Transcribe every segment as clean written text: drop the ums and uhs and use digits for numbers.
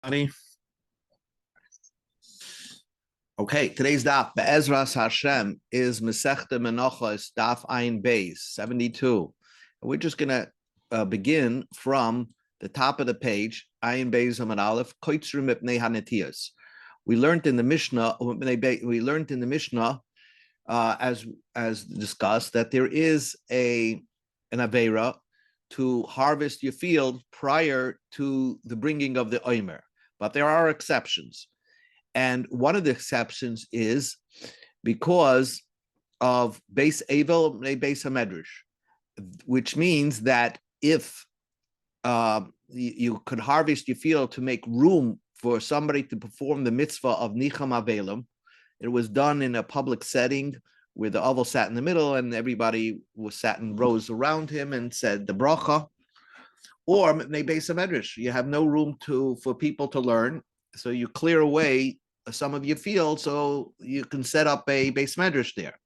Honey. Okay, today's daf, Be'ezras Hashem, is Masechta Menachos Daf Ayin Beis 72. We're just going to begin from the top of the page, Ayin Beis Amud Aleph, Koitzru Mipnei HaNetiyos. We learned in the Mishnah, as discussed, that there is an Aveira to harvest your field prior to the bringing of the Omer. But there are exceptions. And one of the exceptions is because of Beis Evel and Beis HaMedrash, which means that if you could harvest your field to make room for somebody to perform the mitzvah of Nicham Avelim, it was done in a public setting where the oval sat in the middle and everybody was sat in rows around him and said the bracha. Or Beis HaMedrash, you have no room for people to learn, so you clear away some of your field so you can set up a Beis Medrash there.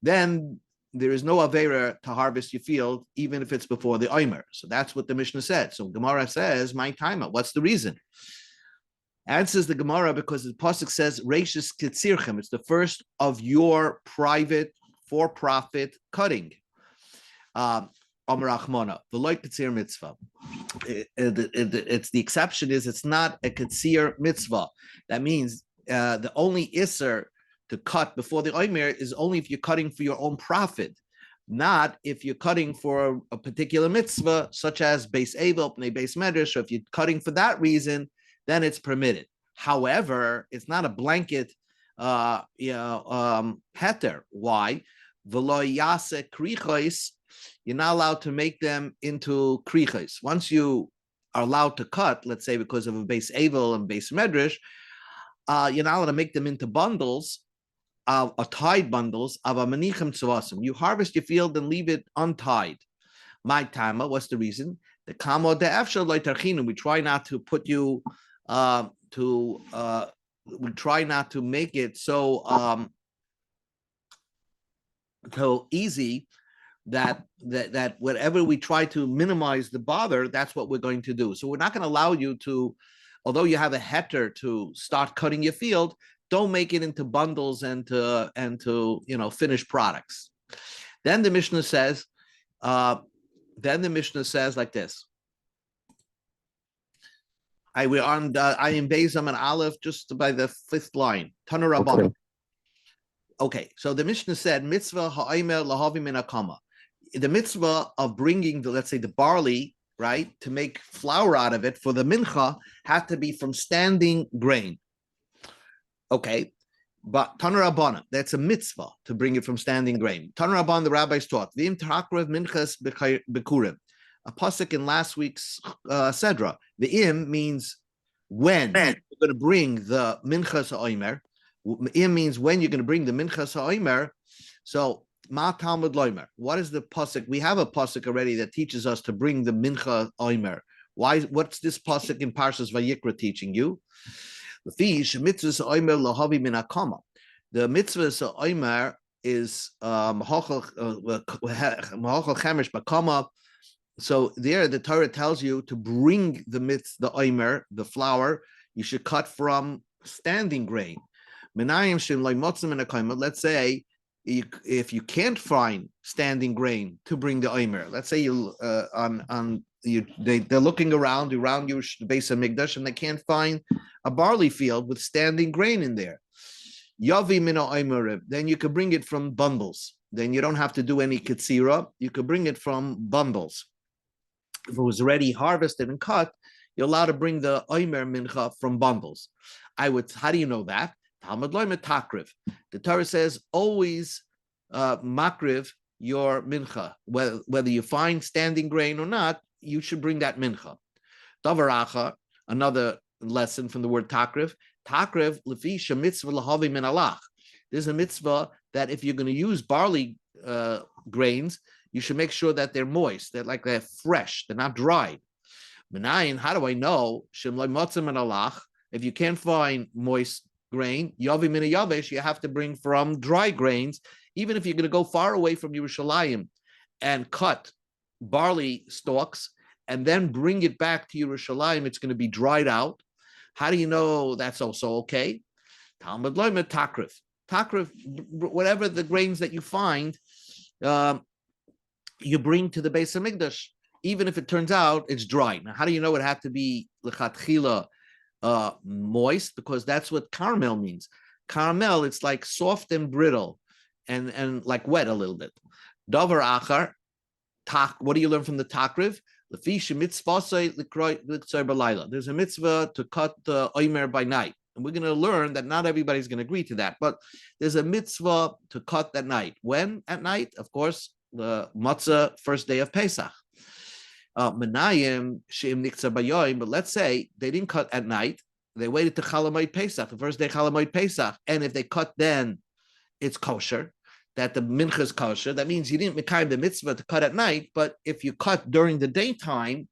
Then there is no Aveira to harvest your field, even if it's before the Omer. So that's what the Mishnah said. So Gemara says, my timer, what's the reason? Answers the Gemara because the Pasuk says, Reishis Kitzirchem, it's the first of your private, for-profit cutting. It's the exception is it's not a Ketzir mitzvah. That means the only Isser to cut before the Omer is only if you're cutting for your own profit, not if you're cutting for a particular mitzvah, such as Beis Evel, Beis Medrash. So if you're cutting for that reason, then it's permitted. However, it's not a blanket heter. Why? V'lo yase krichos. You're not allowed to make them into krichos. Once you are allowed to cut, let's say because of a Beis Evel and Beis Medrash, you're not allowed to make them into bundles, tied bundles of a manichem tzuvasim. You harvest your field and leave it untied. My tama, what's the reason? The kamo de efshel lo tarchinu. We try not to put you we try not to make it so easy that whatever we try to minimize the bother, that's what we're going to do. So we're not going to allow you to, although you have a heter to start cutting your field, don't make it into bundles and to finished products. Then the Mishnah says, like this. We're on Ayin Beis Amud Aleph, just by the fifth line. Tanu Rabbanan. Okay, so the Mishnah said, mitzvah ha'omer lahavi min hakama. The mitzvah of bringing let's say the barley, right, to make flour out of it for the mincha had to be from standing grain. Okay, but Tanu Rabbanan, that's a mitzvah to bring it from standing grain. Tanu Rabbanan, the rabbis taught, v'im ta'akrev minchas bekurim. A pasuk in last week's Sedra. The im means when you're going to bring the minchas ha'omer. Im means when you're going to bring the minchas ha'omer. So ma Talmud loimer. What is the pasuk? We have a pasuk already that teaches us to bring the mincha omer. Why? What's this pasuk in Parshas Vayikra teaching you? The mitzvah omer lahavi min hakama. The mitzvah omer is mahachal chemish bakama. So there, the Torah tells you to bring the omer, the flour. You should cut from standing grain. Let's say if you can't find standing grain to bring the omer, let's say they're looking around you, the base of Mikdash, and they can't find a barley field with standing grain in there. Yavi min ha'omer, then you could bring it from bundles. Then you don't have to do any ketzira. You could bring it from bundles. If it was already harvested and cut, you're allowed to bring the omer mincha from bundles. How do you know that? Talmud loimer takriv. The Torah says always makriv your mincha. Whether you find standing grain or not, you should bring that mincha. Davaracha, another lesson from the word takriv. Takriv lefisha mitzvah lahavi min alach. There's a mitzvah that if you're going to use barley grains, you should make sure that they're moist, they're fresh, they're not dried. Menayin, how do I know? If you can't find moist grain, yavi min yavesh, you have to bring from dry grains, even if you're going to go far away from Yerushalayim and cut barley stalks and then bring it back to Yerushalayim, it's going to be dried out. How do you know that's also okay? Talmud Bavli Daf Takrif, whatever the grains that you find, um, you bring to the base of Mikdash, even if it turns out it's dry. Now, how do you know it had to be lechatchila moist? Because that's what caramel means. Caramel, it's like soft and brittle, and like wet a little bit. Davar achar, what do you learn from the takriv? There's a mitzvah to cut the oimer by night. And we're going to learn that not everybody's going to agree to that, but there's a mitzvah to cut that night. When? At night, of course, the matzah, first day of Pesach. Menayim she'im niktzah bayoim, but let's say they didn't cut at night. They waited to Chalamoid Pesach, the first day Chalamoid Pesach. And if they cut then, it's kosher. That the mincha is kosher. That means you didn't make the mitzvah to cut at night, but if you cut during the daytime,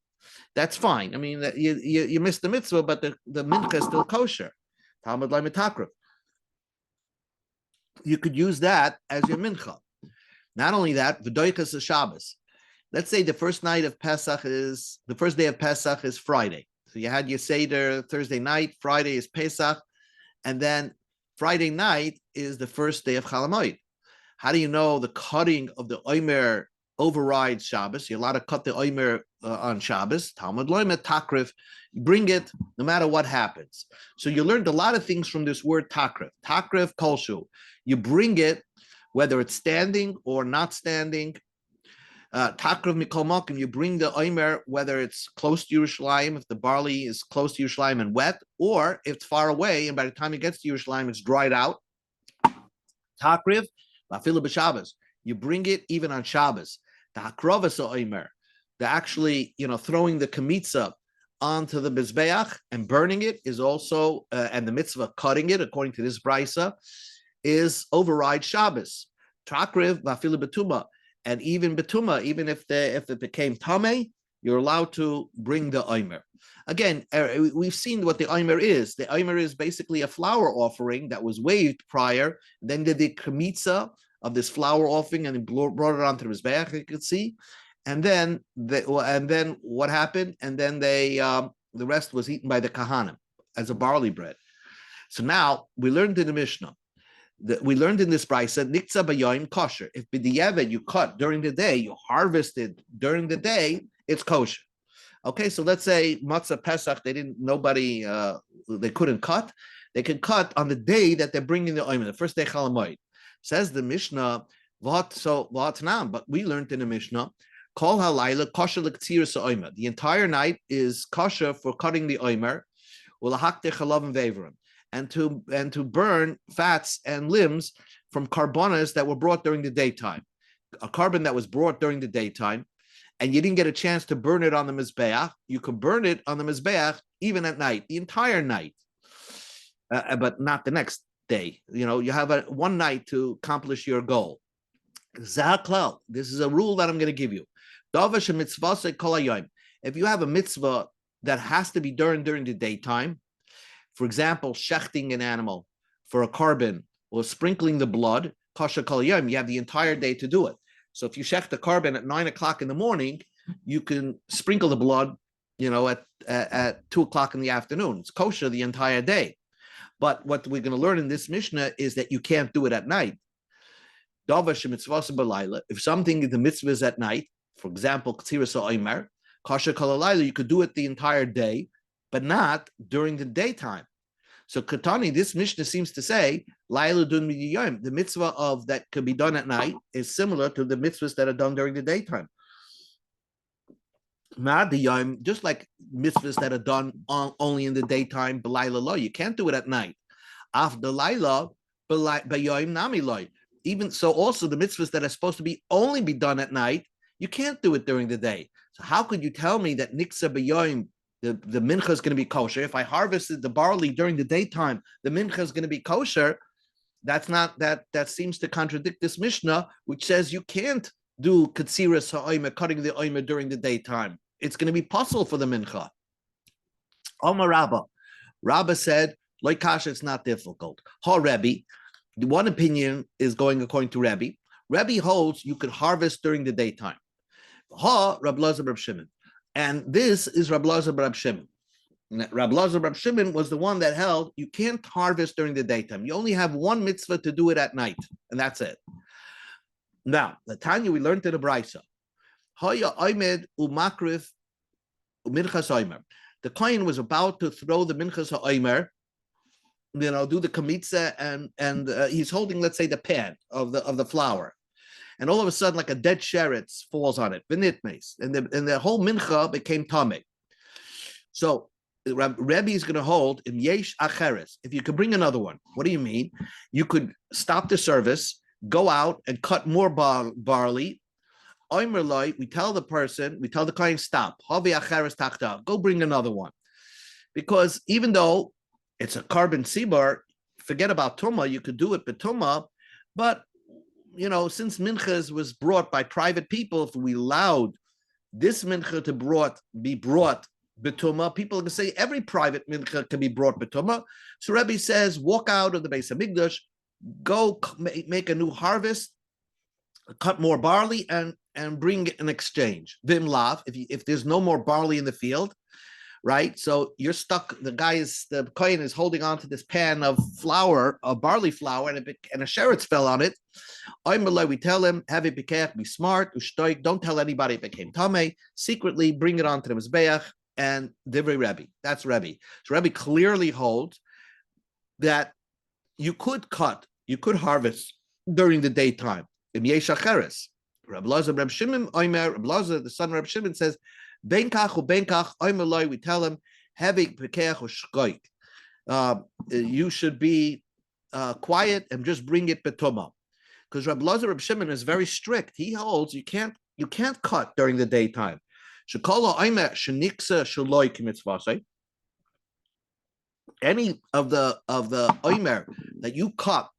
that's fine. I mean, you missed the mitzvah, but the mincha is still kosher. Talmud Bavli Daf. You could use that as your mincha. Not only that, v'doichas is Shabbos. Let's say the first day of Pesach is Friday. So you had your Seder Thursday night, Friday is Pesach, and then Friday night is the first day of Chalamoid. How do you know the cutting of the Omer overrides Shabbos? You're allowed to cut the Omer on Shabbos. Talmud Bavli Takrif, bring it no matter what happens. So you learned a lot of things from this word Takrif. Takrif kolshu. You bring it whether it's standing or not standing. Takrif mikol makom, you bring the Omer whether it's close to Yerushalayim, if the barley is close to Yerushalayim and wet, or if it's far away and by the time it gets to Yerushalayim, it's dried out. Takrif, Lafilu b'Shabbos. You bring it even on Shabbos. The hakrovas Omer, the actually, throwing the kamitza onto the mizbeach and burning it is also, and the mitzvah cutting it according to this brisa is override Shabbos. Takriv vafilu betuma, and even betuma, even if it became tameh, you're allowed to bring the omer. Again, we've seen what the omer is. The omer is basically a flour offering that was waved prior. Then did the kamitza of this flour offering and brought it onto the mizbeach. You could see, and then what happened? And then the rest was eaten by the kahanim as a barley bread. So now we learned in the Mishnah. We learned in this brisa, nikza bayoim kosher. If b'diavad you cut during the day, you harvested during the day, it's kosher. Okay, so let's say matzah Pesach, they couldn't cut. They can cut on the day that they're bringing the oimer, the first day Chalamoid. Says the Mishnah, but we learned in the Mishnah, kol halayla kosher l'ktiras oimer. The entire night is kosher for cutting the oimer, ulahakte chalav and vevron, and to burn fats and limbs from carbonas that were brought during the daytime. A carbon that was brought during the daytime, and you didn't get a chance to burn it on the mizbeach, you could burn it on the mizbeach even at night, the entire night, but not the next day. You have one night to accomplish your goal. Zaklal, this is a rule that I'm going to give you. If you have a mitzvah that has to be done during the daytime, for example, shechting an animal for a carbon or sprinkling the blood, kasha kol yom, you have the entire day to do it. So if you shecht the carbon at 9 o'clock in the morning, you can sprinkle the blood, at 2 o'clock in the afternoon. It's kosher the entire day. But what we're going to learn in this Mishnah is that you can't do it at night. If something, the mitzvah is at night, for example, k'tiras ha'omer, kasha kol halayla, you could do it the entire day, but not during the daytime. So Katani, this Mishnah seems to say, the mitzvah of that could be done at night is similar to the mitzvahs that are done during the daytime. Just like mitzvahs that are done only in the daytime, you can't do it at night. Even so, also the mitzvahs that are supposed to only be done at night, you can't do it during the day. So how could you tell me that niksa b'yoyim, the mincha is going to be kosher? If I harvested the barley during the daytime, the mincha is going to be kosher. That seems to contradict this Mishnah, which says you can't do katsiras ha'omer, cutting the omer during the daytime. It's going to be possible for the mincha. Omar Rabba said, like kasha, it's not difficult. Ha Rebbe, the one opinion is going according to Rebbe. Rebbe holds you could harvest during the daytime. Ha Rabbi Lazar Rab Shimon. And this is Rabbi Lazar Rab Shimon. Rabbi Lazar, Rabbi Shimon was the one that held you can't harvest during the daytime. You only have one mitzvah to do it at night, and that's it. Now, the Tanya we learned in the Brisa. The kohen was about to throw the minchas ha'omer, do the kamitza, and he's holding, let's say, the pan of the flour, and all of a sudden, like a dead sheretz falls on it, v'nitmes, and the whole mincha became tamei. So Rebbe is going to hold in yesh acheres. If you could bring another one, what do you mean? You could stop the service, go out and cut more barley. We tell the kohen, stop. Go bring another one. Because even though it's a carbon sibar, forget about Tumah, you could do it betumah, but since minchas was brought by private people, if we allowed this mincha to be brought betumah, people can say every private mincha can be brought betumah. So Rebbe says, walk out of the Beis Hamikdash, go make a new harvest, cut more barley, and bring an exchange. Vim lav, if there's no more barley in the field, right? So you're stuck. The kohen is holding on to this pan of flour, of barley flour, and a sheretz fell on it. We tell him, have it be smart, ushtoik, don't tell anybody it became tamei. Secretly bring it onto the mizbeach and divrei Rebbe. That's Rebbe. So Rebbe clearly holds that you could harvest during the daytime. Im yesh acheres. Rabbi Lazar, Rabbi Shimon, Rabbi Lazar, the son of Rabbi Shimon, says, "Benkach ubenkach oimer." We tell him, "Havik pekeach ushkoik." You should be quiet and just bring it betuma. Because Rabbi Lazar, Rabbi Shimon is very strict. He holds you can't cut during the daytime. Shekola oimer sheniksa shaloi kimitzvasei. Any of the oimer that you cut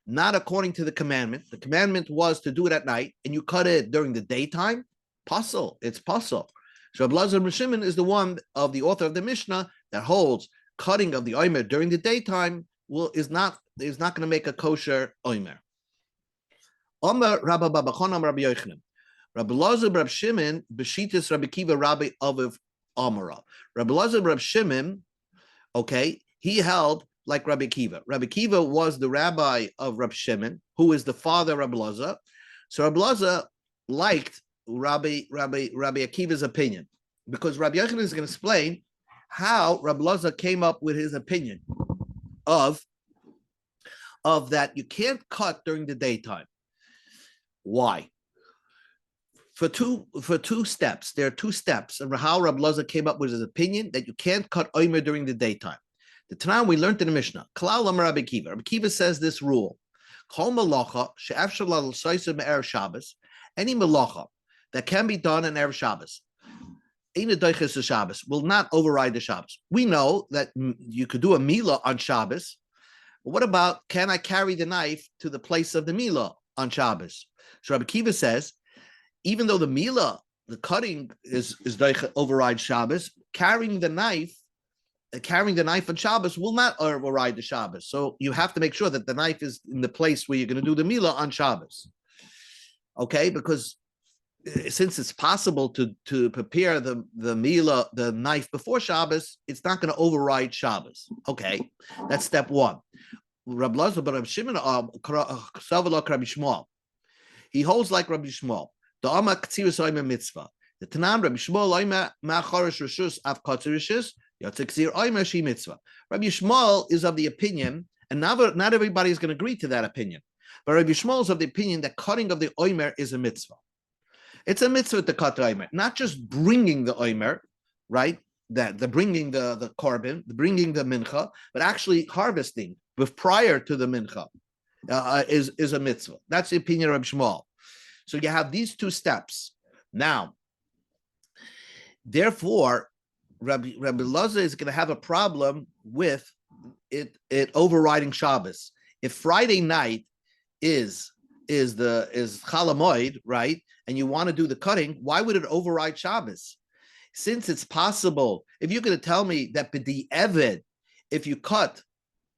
not according to the commandment. The commandment was to do it at night, and you cut it during the daytime. Puzzle, it's puzzle. So Rabbi Lazar Rabbi Shimon is the one of the author of the Mishnah that holds cutting of the omer during the daytime is not going to make a kosher omer. Omer Rabbi Babachon Rabbi Yochanan. Rabbi Lazar Rabbi Shimon b'shitas Rabbi Kiva Rabbi Aviv Amara. Rabbi Lazar Rabbi Shimon, okay, he held like Rabbi Kiva. Rabbi Kiva was the rabbi of Rabbi Shimon, who is the father of Rabbi Lazar. So Rabbi Lazar liked Rabbi Akiva's opinion, because Rabbi Yochanan is going to explain how Rabbi Lazar came up with his opinion of that you can't cut during the daytime. Why? For two steps. There are two steps of how Rabbi Lazar came up with his opinion that you can't cut omer during the daytime. The Tanakh we learned in the Mishnah. Klal Amar Rabbi Kiva. Rabbi Kiva says this rule: Kol malacha she'efshar l'soisa me'erev Shabbos. Any malacha that can be done in erev Shabbos, Eina doiches Shabbos, will not override the Shabbos. We know that you could do a milah on Shabbos. But what about, can I carry the knife to the place of the milah on Shabbos? So Rabbi Kiva says, even though the milah, the cutting is override Shabbos, carrying the knife on Shabbos will not override the Shabbos. So you have to make sure that the knife is in the place where you're going to do the milah on Shabbos. Okay, because since it's possible to prepare the milah, the knife before Shabbos, it's not going to override Shabbos. Okay, that's step one. Rabbi Lazar, but Rabbi Shimon, Rabbi Shmuel, he holds like Rabbi Shmuel. The Amma K'tzirus Oimer Mitzvah. The Tanan Rabbi Shmuel Oimer Ma'achorish Rishus Av Katzirishus Yotzekzir Oimer Shi Mitzvah. Rabbi Shmuel is of the opinion, and not everybody is going to agree to that opinion, but Rabbi Shmuel is of the opinion that cutting of the Oimer is a mitzvah. It's a mitzvah to cut the Oimer, not just bringing the Oimer, right? That the bringing the korban, the bringing the mincha, but actually harvesting prior to the mincha is a mitzvah. That's the opinion of Rabbi Shmuel. So you have these two steps. Now, therefore, Rabbi Lazar is going to have a problem with it overriding Shabbos. If Friday night is Chol Hamoed, right, and you want to do the cutting, why would it override Shabbos? Since it's possible, if you're going to tell me that b'di eved, if you cut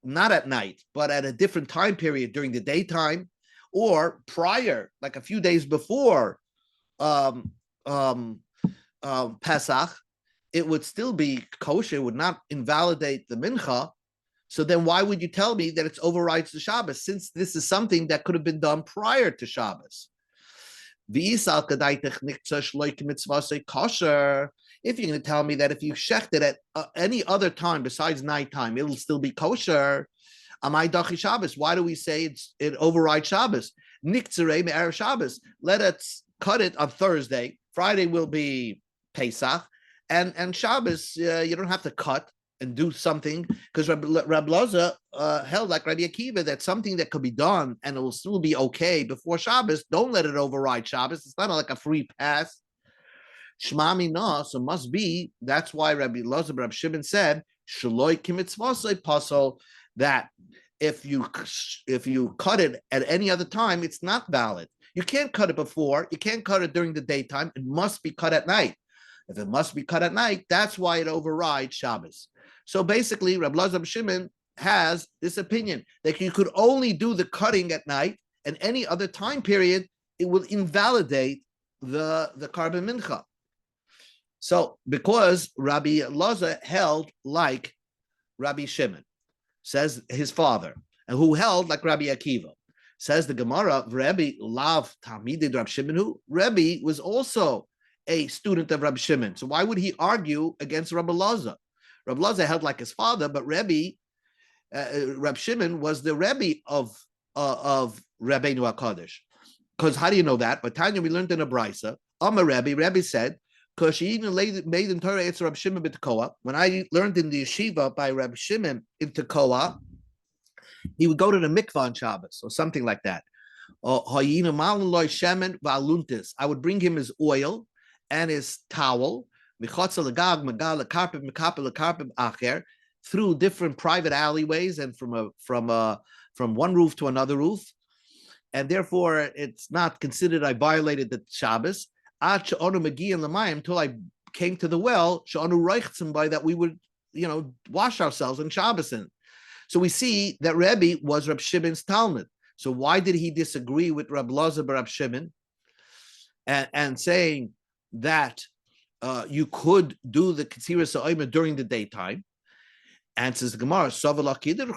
not at night but at a different time period during the daytime, or prior, like a few days before Pesach, it would still be kosher, would not invalidate the mincha. So then why would you tell me that it overrides the Shabbos, since this is something that could have been done prior to Shabbos? If you're going to tell me that if you shecht it at any other time besides nighttime, it'll still be kosher, amai dachi Shabbos. Why do we say it overrides Shabbos? Niktzerei me'erev Shabbos. Let us cut it on Thursday. Friday will be Pesach, and Shabbos you don't have to cut and do something, because Rabbi Loza held like Rabbi Akiva that something that could be done and it will still be okay before Shabbos. Don't let it override Shabbos. It's not like a free pass. Shmami no, so must be. That's why Rabbi Loza, Rabbi Shimon said Shaloi kimitzvosei pasol, that if you cut it at any other time, it's not valid. You can't cut it before. You can't cut it during the daytime. It must be cut at night. If it must be cut at night, that's why it overrides Shabbos. So basically, Rabbi Loza, Rabbi Shimon has this opinion that you could only do the cutting at night, and any other time period, it will invalidate the carbon mincha. So because Rabbi Loza held like Rabbi Shimon, says his father, and who held like Rabbi Akiva, says the Gemara, Rabbi Lav Talmidei Rabbi Shimon, who Rabbi was also a student of Rabbi Shimon. So why would he argue against Rabbi Loza? Rabbi Loza held like his father, but Rabbi Shimon was the Rabbi of Rabbeinu HaKadosh. Because how do you know that? But Tanya, we learned in a brisa, Rabbi said, because she even made in Torah, it's Rabbi Shimon b'Tekoa. When I learned in the yeshiva by Rabbi Shimon in Tekoa, he would go to the mikvah on Shabbos or something like that. I would bring him his oil and his towel through different private alleyways and from one roof to another roof, and therefore it's not considered I violated the Shabbos until I came to the well that we would wash ourselves on Shabbos in. So we see that Rebbe was Reb Shimon's Talmud. So why did he disagree with Reb Loza Reb Shimon and saying that you could do the Ketzira Sa'ima during the daytime? And says the Gemara,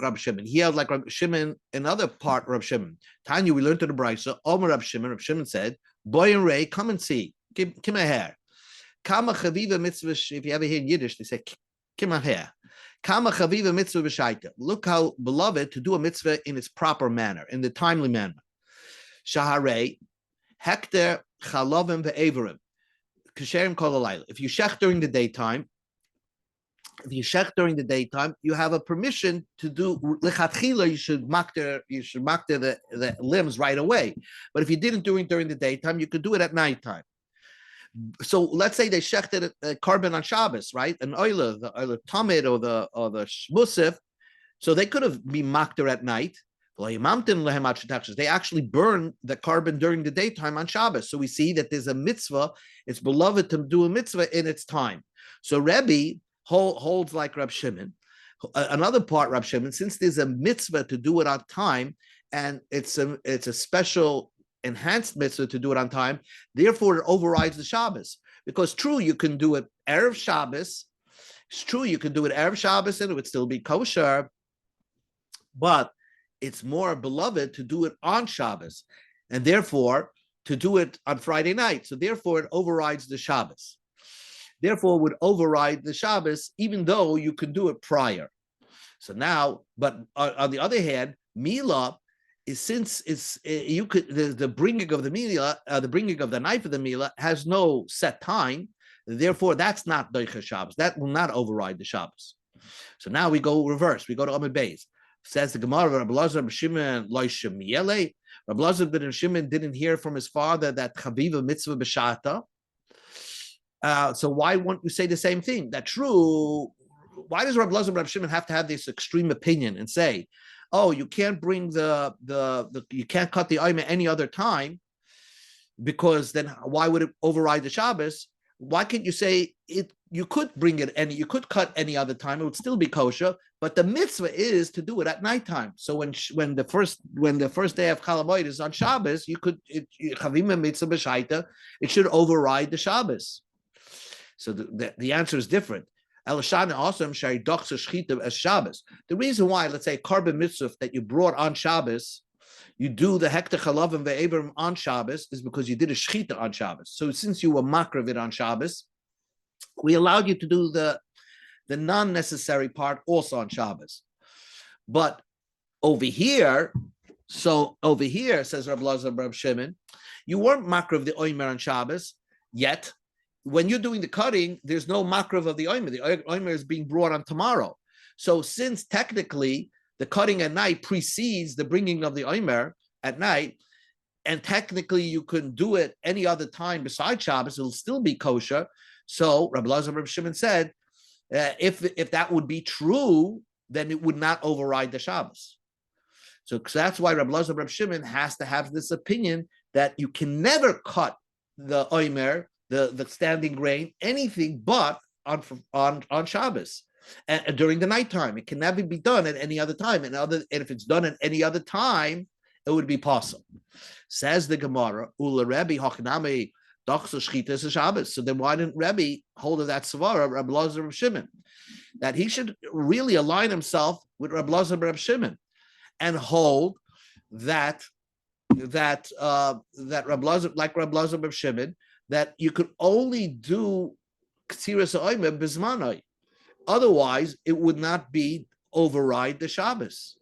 Reb Shimon. He held like Reb Shimon, another part Reb Shimon. Tanya, we learned to the Brisa, Omer Reb Shimon said, Boy and Ray, come and see. Come here. Kama chaviva mitzvah, if you ever hear in Yiddish, they say, come here. Kama chaviva mitzvah b'shaita. Look how beloved to do a mitzvah in its proper manner, in the timely manner. Shaharei, hekter chalovim ve'everim. Kasherim kol halayla. If you shech during the daytime, you have a permission to do lechatchila. You should makter the limbs right away. But if you didn't do it during the daytime, you could do it at nighttime. So let's say they shechted a carbon on Shabbos, right? An oiler, the oiler tamid or the shmusif. So they could have been makter at night. They actually burn the carbon during the daytime on Shabbos. So we see that there's a mitzvah. It's beloved to do a mitzvah in its time. So Rebbe holds like Reb Shimon. Another part, Reb Shimon, since there's a mitzvah to do it on time, and it's a special enhanced mitzvah to do it on time, therefore it overrides the Shabbos. Because true, you can do it Erev Shabbos. It's true, you can do it Erev Shabbos and it would still be kosher, but it's more beloved to do it on Shabbos, and therefore to do it on Friday night. So therefore it overrides the Shabbos. Therefore, would override the Shabbos, even though you could do it prior. So now, but on the other hand, Mila is, since it's you could the bringing of the Mila, the bringing of the knife of the Mila has no set time. Therefore, that's not Doicha Shabbos. That will not override the Shabbos. So now we go reverse. We go to Amud Beis. Says the Gemara, Rabbi Lazar ben Shimon lo shemiele. Rabbi Lazar ben Shimon didn't hear from his father that chaviva mitzvah b'shata. So why won't you say the same thing? That's true. Why does Rabbi Loza Rabbi Shimon have to have this extreme opinion and say, "Oh, you can't bring you can't cut the ayma any other time, because then why would it override the Shabbos?" Why can't you say it? You could bring it you could cut any other time; it would still be kosher. But the mitzvah is to do it at nighttime. So when the first day of Chol Hamoed is on Shabbos, you could chavima mitzvah b'shaita. It should override the Shabbos. So the answer is different. The reason why, let's say, carbon mitzvah that you brought on Shabbos, you do the hektar chalavim ve'everim on Shabbos, is because you did a shechita on Shabbos. So since you were makrav it on Shabbos, we allowed you to do the non-necessary part also on Shabbos. But over here, says Rab Lazar Rab Shimon, you weren't makrav the oimer on Shabbos yet. When you're doing the cutting, there's no makrav of the oimer. The oimer is being brought on tomorrow. So since technically the cutting at night precedes the bringing of the oimer at night, and technically you can do it any other time besides Shabbos, it'll still be kosher. So Rabbi Lazar Reb Shimon said, if that would be true, then it would not override the Shabbos. So that's why Rabbi Lazar Reb Shimon has to have this opinion that you can never cut the oimer, the standing grain, anything but on Shabbos. And during the nighttime, it can never be done at any other time. And if it's done at any other time, it would be possible. Says the Gemara, Ula Rebbe Hachnami Dachsa Shchita is Shabbos. So then why didn't Rebbe hold of that Svara, Rabbi Lazar Reb Shimon, that he should really align himself with Rabbi Lazar Reb Shimon and hold that Rabbi Lazar, like Rabbi Lazar Reb Shimon, that you could only do Ksiras Oimer Bismanai. Otherwise, it would not be override the Shabbos.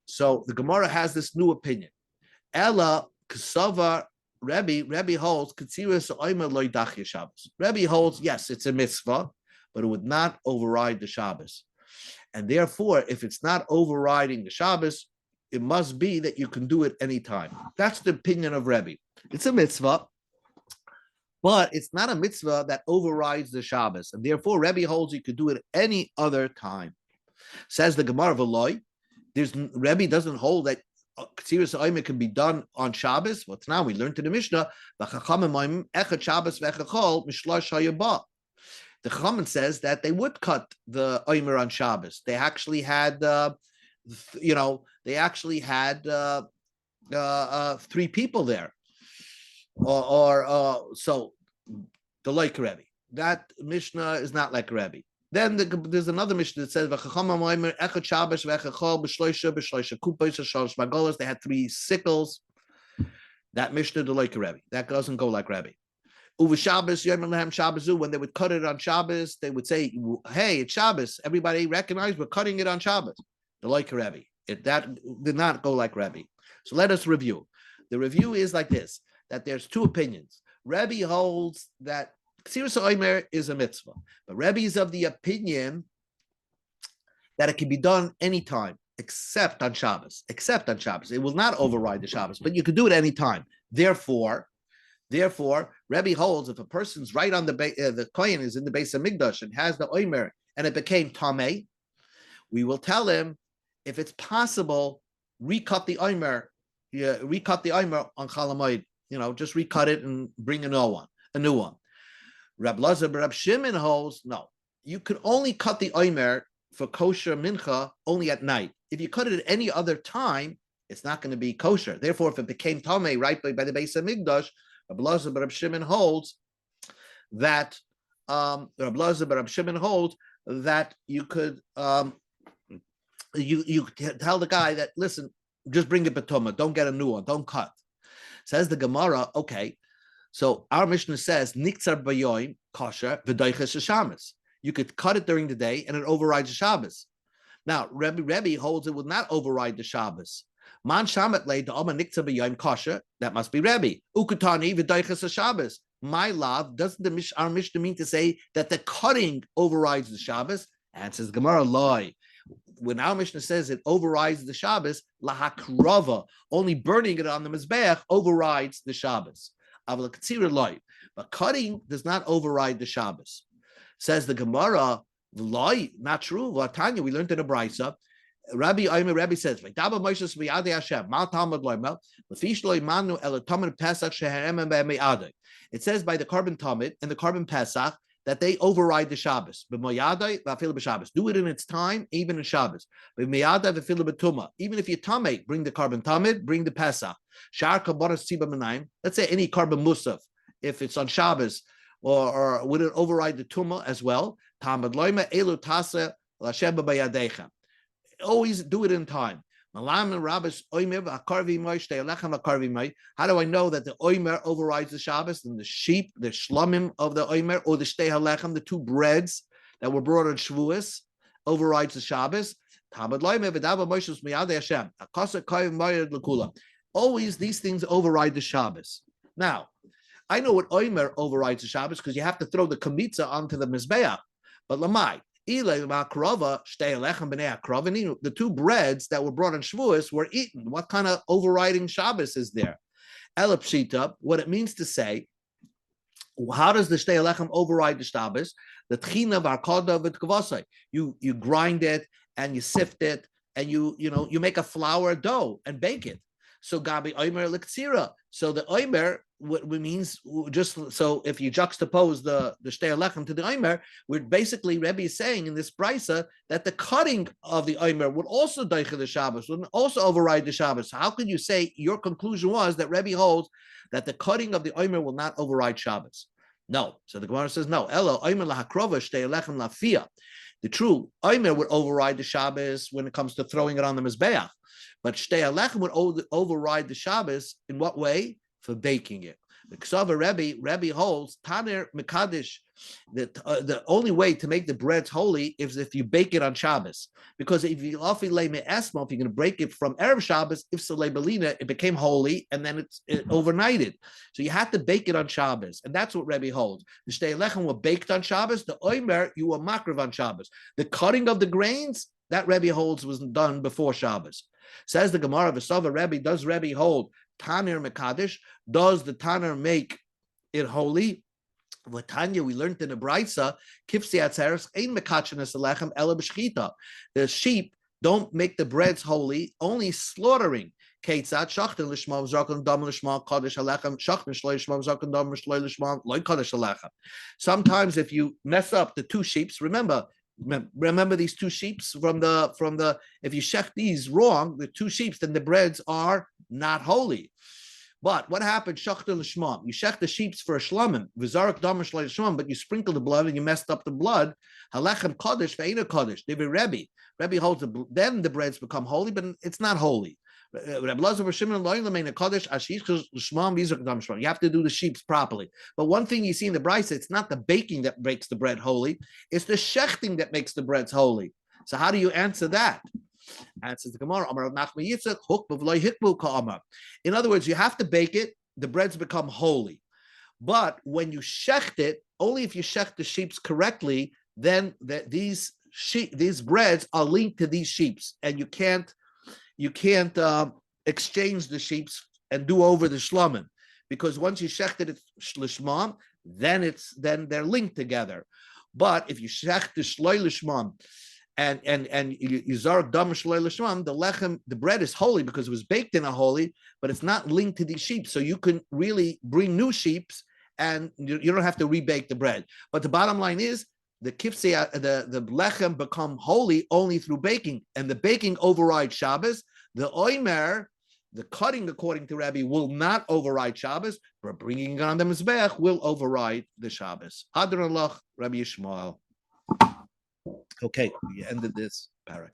So the Gemara has this new opinion. Ella Ksava Rebbe holds Ksiras Oimer Loidachya Shabbos. Rebbe holds, yes, it's a mitzvah, but it would not override the Shabbos. And therefore, if it's not overriding the Shabbos, it must be that you can do it anytime. That's the opinion of Rebbe. It's a mitzvah, but it's not a mitzvah that overrides the Shabbos. And therefore, Rebbe holds you could do it any other time. Says the Gemara of Eloi, Rebbe doesn't hold that Ksiras Oimer can be done on Shabbos. Well, now we learned in the Mishnah, the Chachamim says that they would cut the Oimer on Shabbos. They actually had, three people there. So the like Rebbe. That Mishnah is not like Rebbe. Then there's another Mishnah that says they had 3 sickles. That Mishnah the like Rebbe. That doesn't go like Rebbe. When they would cut it on Shabbos, they would say, "Hey, it's Shabbos. Everybody recognize we're cutting it on Shabbos." The like Rebbe. That did not go like Rebbe. So let us review. The review is like this: that there's 2 opinions. Rebbe holds that Ksiras Oimer is a mitzvah, but Rebbe is of the opinion that it can be done anytime, except on Shabbos. Except on Shabbos, it will not override the Shabbos, but you can do it anytime. Therefore, Rebbe holds if a person's right on the kohen is in the base of Migdash and has the Oimer and it became Tameh, we will tell him if it's possible, recut the Oimer on Chalamoid. Just recut it and bring a new one. Rab Lazar Rab Shimon holds, no, you could only cut the Oimer for kosher mincha only at night. If you cut it at any other time, it's not going to be kosher. Therefore, if it became Tameh right by the base of Migdash, Rab Lazar Rab Shimon holds that you could you tell the guy that, listen, just bring it betuma, don't get a new one, don't cut. Says the Gemara, okay, so our Mishnah says, Niktzar bayoim kosher v'doiches shabbos. You could cut it during the day and it overrides the Shabbos. Now, Rebbe holds it would not override the Shabbos. Man shamet lei da'ama niktzar bayoim kosher, that must be Rebbe. Ukutani v'doiches Shabbos. My love, doesn't our Mishnah mean to say that the cutting overrides the Shabbos? Answers the Gemara, lie. When our Mishnah says it overrides the Shabbos, lahakrava, only burning it on the Mizbeach overrides the Shabbos. But cutting does not override the Shabbos. Says the Gemara, not true. Tanya, we learned in a Brisa. Rabbi says, it says by the Korban Tamid and the Korban Pesach that they override the Shabbos. Do it in its time, even in Shabbos. Even if you're Tameh, bring the Korban Tamid, bring the Pesach. Let's say any Korban Musaf, if it's on Shabbos, or would it override the tumah as well? Tamad loima elu tasa l'Hashem b'bayadeicha. Always do it in time. How do I know that the oimer overrides the Shabbos and the sheep, the shlamim of the oimer, or the shtei halechem, the two breads that were brought on Shavuos, overrides the Shabbos? Always these things override the Shabbos. Now, I know what oimer overrides the Shabbos because you have to throw the kamitza onto the mizbeach. But lamai, the two breads that were brought on Shavuos were eaten. What kind of overriding Shabbos is there? Elapshita, what it means to say, how does the shtei lechem override the Shabbos? The tchina v'arkoda v'tkavasai. You grind it and you sift it and you make a flour dough and bake it. So gabi oimer l'ktsira. So the oimer means just so if you juxtapose the shtei lechem to the oimer, we're basically Rebbe is saying in this brisa that the cutting of the oimer would also daicha the Shabbos, would also override the Shabbos. How could you say your conclusion was that Rebbe holds that the cutting of the oimer will not override Shabbos? No. So the Gemara says no. Elo oimer lahakrova shtei lechem lafia. The true oimer would override the Shabbos when it comes to throwing it on the mizbeach. But shtei halechem would override the Shabbos in what way? For baking it. The Ksava Rebbe holds Taner Mekadesh that the only way to make the breads holy is if you bake it on Shabbos. Because if you ofilei me'esmo, if you're going to break it from Erev Shabbos, if salei belina, it became holy and then it overnighted. So you had to bake it on Shabbos, and that's what Rebbe holds. The shtei lechem were baked on Shabbos. The oimer you were makriv on Shabbos. The cutting of the grains that Rebbe holds was done before Shabbos. Says the Gemara, V'sava Rebbe, does Rebbe hold Tanir Mekadesh? Does the Tanir make it holy? Tanya, we learned in the Brisa, Kifsi Atzeres, Ein Mekachenes Alechem Ela B'Shchita. The sheep don't make the breads holy, only slaughtering. Keitzat Shachten Lishma V'Zakon Dam Lishma Kadesh Alechem Shachten Shloi Lishma V'Zakon Dam Shloi Lishma Loi Kadesh Alechem. Sometimes if you mess up the two sheeps, remember these two sheeps from the if you shech these wrong, the two sheeps, then the breads are not holy. But what happened? Shachta l'shmam. You shech the sheeps for a shlamim. V'zarak damer shloi l'shmam, but you sprinkle the blood and you messed up the blood. Halechem kodesh ve'ina kodesh. They be Rebbe. Rebbe holds then the breads become holy, but it's not holy. You have to do the sheeps properly. But one thing you see in the brisa, it's not the baking that makes the bread holy, it's the shechting that makes the breads holy. So how do you answer that? Answers the Gemara. In other words, you have to bake it, the breads become holy. But when you shecht it, only if you shecht the sheeps correctly, then these breads are linked to these sheeps, and you can't exchange the sheeps and do over the shlamim, because once you shechted it lishmam, then they're linked together. But if you shech the shloi lishmam and you zark dam shloi lishmam, the lechem, the bread is holy because it was baked in a holy, but it's not linked to these sheep. So you can really bring new sheeps and you don't have to rebake the bread. But the bottom line is, the kifsei, the lechem become holy only through baking, and the baking overrides Shabbos. The oimer, the cutting according to Rabbi, will not override Shabbos, but bringing it on the mizbeach will override the Shabbos. Hadran lach, Rabbi Yishmael. Okay, we ended this parak.